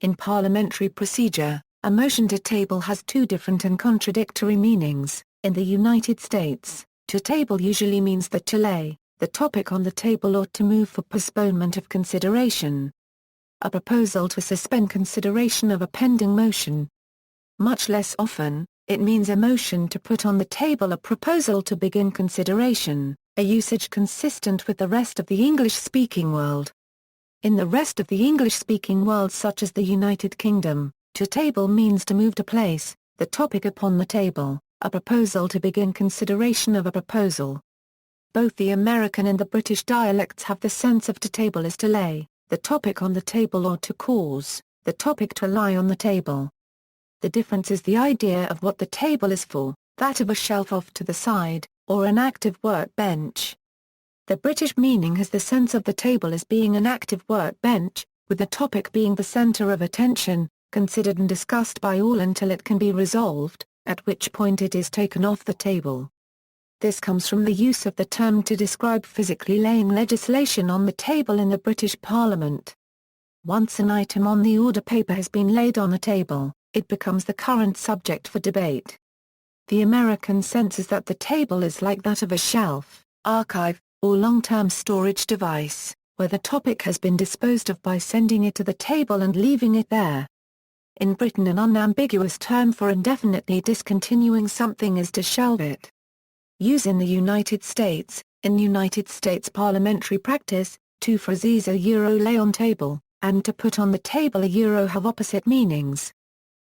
In parliamentary procedure, a motion to table has two different and contradictory meanings. In the United States, to table usually means that to lay the topic on the table or to move for postponement of consideration. A proposal to suspend consideration of a pending motion. Much less often, it means a motion to put on the table a proposal to begin consideration, a usage consistent with the rest of the English-speaking world. In the rest of the English-speaking world such as the United Kingdom, to table means to move to place the topic upon the table, a proposal to begin consideration of a proposal. Both the American and the British dialects have the sense of to table as to lay the topic on the table or to cause the topic to lie on the table. The difference is the idea of what the table is for, that of a shelf off to the side, or an active workbench. The British meaning has the sense of the table as being an active workbench, with the topic being the centre of attention, considered and discussed by all until it can be resolved, at which point it is taken off the table. This comes from the use of the term to describe physically laying legislation on the table in the British Parliament. Once an item on the order paper has been laid on a table, it becomes the current subject for debate. The American sense is that the table is like that of a shelf, archive, or long-term storage device, where the topic has been disposed of by sending it to the table and leaving it there. In Britain, an unambiguous term for indefinitely discontinuing something is to shelve it. Use in the United States. In United States parliamentary practice, to phrases lay on table, and to put on the table have opposite meanings.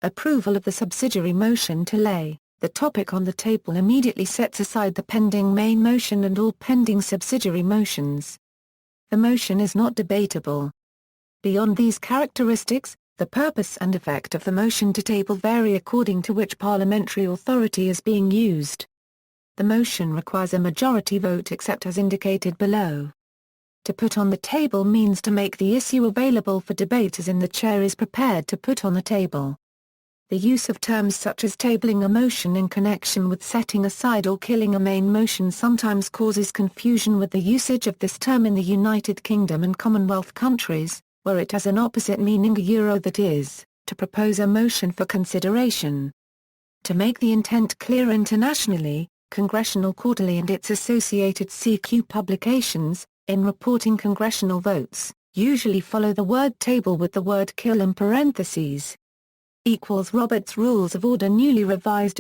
Approval of the subsidiary motion to lay the topic on the table immediately sets aside the pending main motion and all pending subsidiary motions. The motion is not debatable. Beyond these characteristics, the purpose and effect of the motion to table vary according to which parliamentary authority is being used. The motion requires a majority vote except as indicated below. To put on the table means to make the issue available for debate as in the chair is prepared to put on the table. The use of terms such as tabling a motion in connection with setting aside or killing a main motion sometimes causes confusion with the usage of this term in the United Kingdom and Commonwealth countries, where it has an opposite meaning that is, to propose a motion for consideration. To make the intent clear internationally, Congressional Quarterly and its associated CQ publications, in reporting congressional votes, usually follow the word table with the word kill in parentheses. Robert's Rules of Order newly revised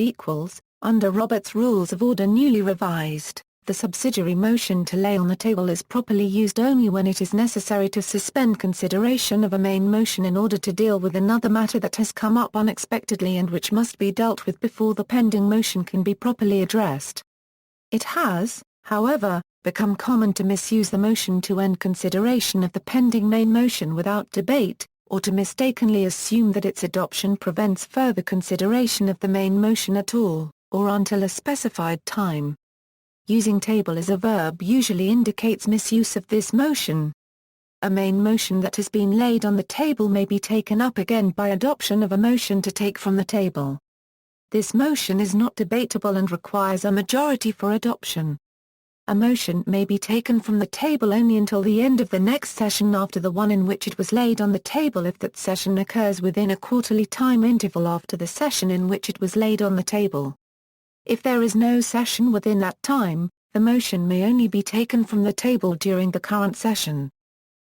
under Robert's Rules of Order newly revised, the subsidiary motion to lay on the table is properly used only when it is necessary to suspend consideration of a main motion in order to deal with another matter that has come up unexpectedly and which must be dealt with before the pending motion can be properly addressed. It has, however, become common to misuse the motion to end consideration of the pending main motion without debate, or to mistakenly assume that its adoption prevents further consideration of the main motion at all, or until a specified time. Using table as a verb usually indicates misuse of this motion. A main motion that has been laid on the table may be taken up again by adoption of a motion to take from the table. This motion is not debatable and requires a majority for adoption. A motion may be taken from the table only until the end of the next session after the one in which it was laid on the table if that session occurs within a quarterly time interval after the session in which it was laid on the table. If there is no session within that time, the motion may only be taken from the table during the current session.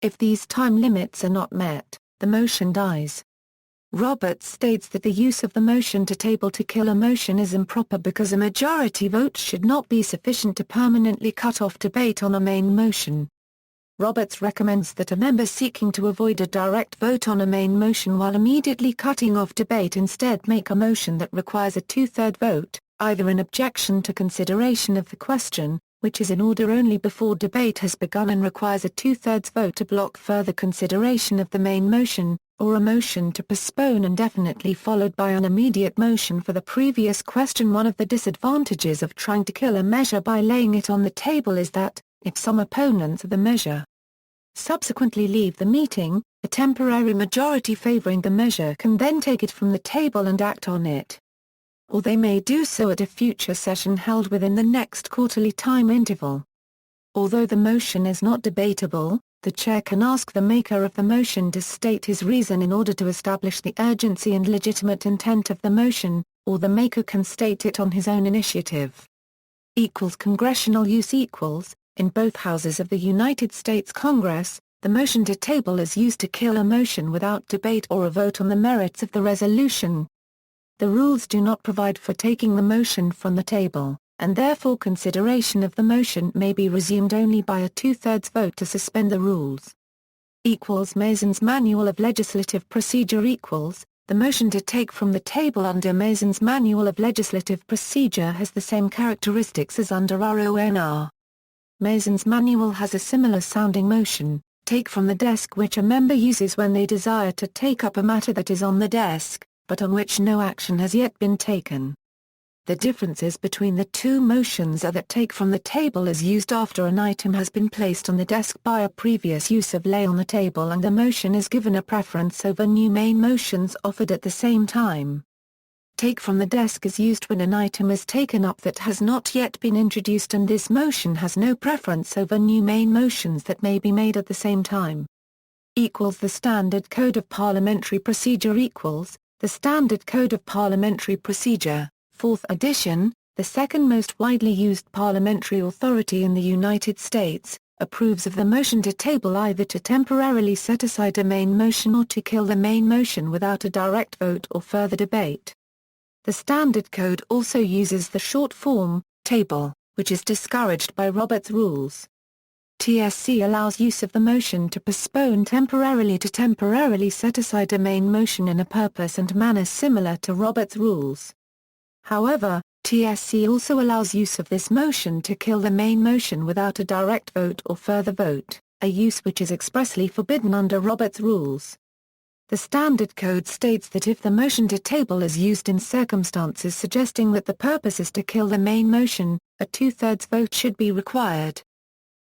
If these time limits are not met, the motion dies. Roberts states that the use of the motion to table to kill a motion is improper because a majority vote should not be sufficient to permanently cut off debate on a main motion. Roberts recommends that a member seeking to avoid a direct vote on a main motion while immediately cutting off debate instead make a motion that requires a two-third vote, either in objection to consideration of the question, which is in order only before debate has begun and requires a two-thirds vote to block further consideration of the main motion, or a motion to postpone indefinitely followed by an immediate motion for the previous question. One of the disadvantages of trying to kill a measure by laying it on the table is that, if some opponents of the measure subsequently leave the meeting, a temporary majority favoring the measure can then take it from the table and act on it. Or they may do so at a future session held within the next quarterly time interval. Although the motion is not debatable, the chair can ask the maker of the motion to state his reason in order to establish the urgency and legitimate intent of the motion, or the maker can state it on his own initiative. Congressional use equals, in both houses of the United States Congress, the motion to table is used to kill a motion without debate or a vote on the merits of the resolution. The rules do not provide for taking the motion from the table, and therefore consideration of the motion may be resumed only by a two-thirds vote to suspend the rules. Mason's Manual of Legislative Procedure equals, the motion to take from the table under Mason's Manual of Legislative Procedure has the same characteristics as under RONR. Mason's Manual has a similar sounding motion, take from the desk, which a member uses when they desire to take up a matter that is on the desk, but on which no action has yet been taken. The differences between the two motions are that take from the table is used after an item has been placed on the desk by a previous use of lay on the table, and the motion is given a preference over new main motions offered at the same time. Take from the desk is used when an item is taken up that has not yet been introduced, and this motion has no preference over new main motions that may be made at the same time. The Standard Code of Parliamentary Procedure equals, the Standard Code of Parliamentary Procedure, 4th edition, the second most widely used parliamentary authority in the United States, approves of the motion to table either to temporarily set aside a main motion or to kill the main motion without a direct vote or further debate. The Standard Code also uses the short form, table, which is discouraged by Robert's rules. TSC allows use of the motion to postpone temporarily to temporarily set aside a main motion in a purpose and manner similar to Robert's rules. However, TSC also allows use of this motion to kill the main motion without a direct vote or further vote, a use which is expressly forbidden under Robert's rules. The Standard Code states that if the motion to table is used in circumstances suggesting that the purpose is to kill the main motion, a two-thirds vote should be required.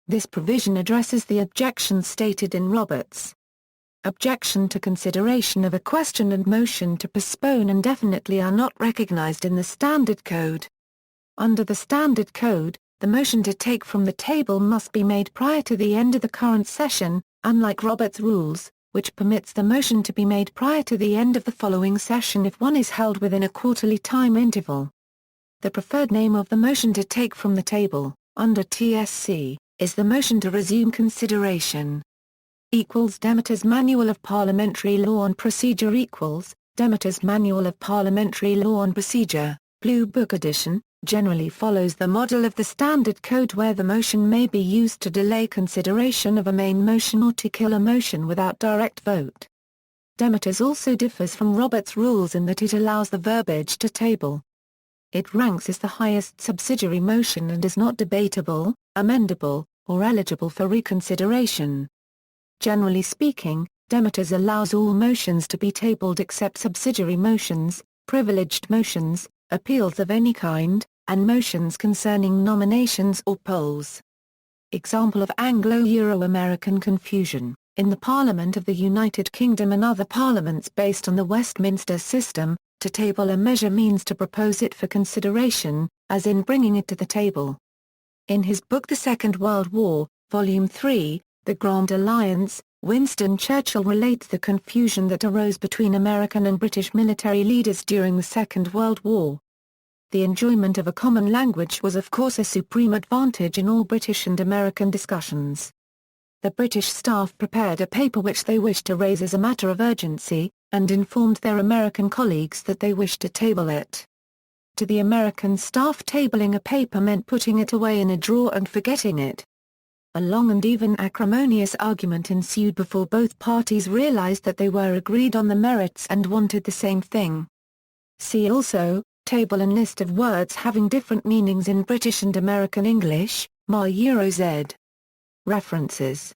This provision addresses the objections stated in Roberts. Objection to consideration of a question and motion to postpone indefinitely are not recognized in the Standard Code. Under the Standard Code, the motion to take from the table must be made prior to the end of the current session, unlike Robert's rules, which permits the motion to be made prior to the end of the following session if one is held within a quarterly time interval. The preferred name of the motion to take from the table, under TSC, is the motion to resume consideration. Demeter's Manual of Parliamentary Law and Procedure equals, Demeter's Manual of Parliamentary Law and Procedure, Blue Book edition, generally follows the model of the Standard Code where the motion may be used to delay consideration of a main motion or to kill a motion without direct vote. Demeter's also differs from Robert's rules in that it allows the verbiage to table. It ranks as the highest subsidiary motion and is not debatable, amendable, or eligible for reconsideration. Generally speaking, Demeter's allows all motions to be tabled except subsidiary motions, privileged motions, appeals of any kind, and motions concerning nominations or polls. Example of Anglo-Euro-American confusion: in the Parliament of the United Kingdom and other parliaments based on the Westminster system, to table a measure means to propose it for consideration, as in bringing it to the table. In his book The Second World War, Volume 3, The Grand Alliance, Winston Churchill relates the confusion that arose between American and British military leaders during the Second World War. The enjoyment of a common language was of course a supreme advantage in all British and American discussions. The British staff prepared a paper which they wished to raise as a matter of urgency, and informed their American colleagues that they wished to table it. To the American staff, tabling a paper meant putting it away in a drawer and forgetting it. A long and even acrimonious argument ensued before both parties realized that they were agreed on the merits and wanted the same thing. See also, table and list of words having different meanings in British and American English, Ma Euro Z. References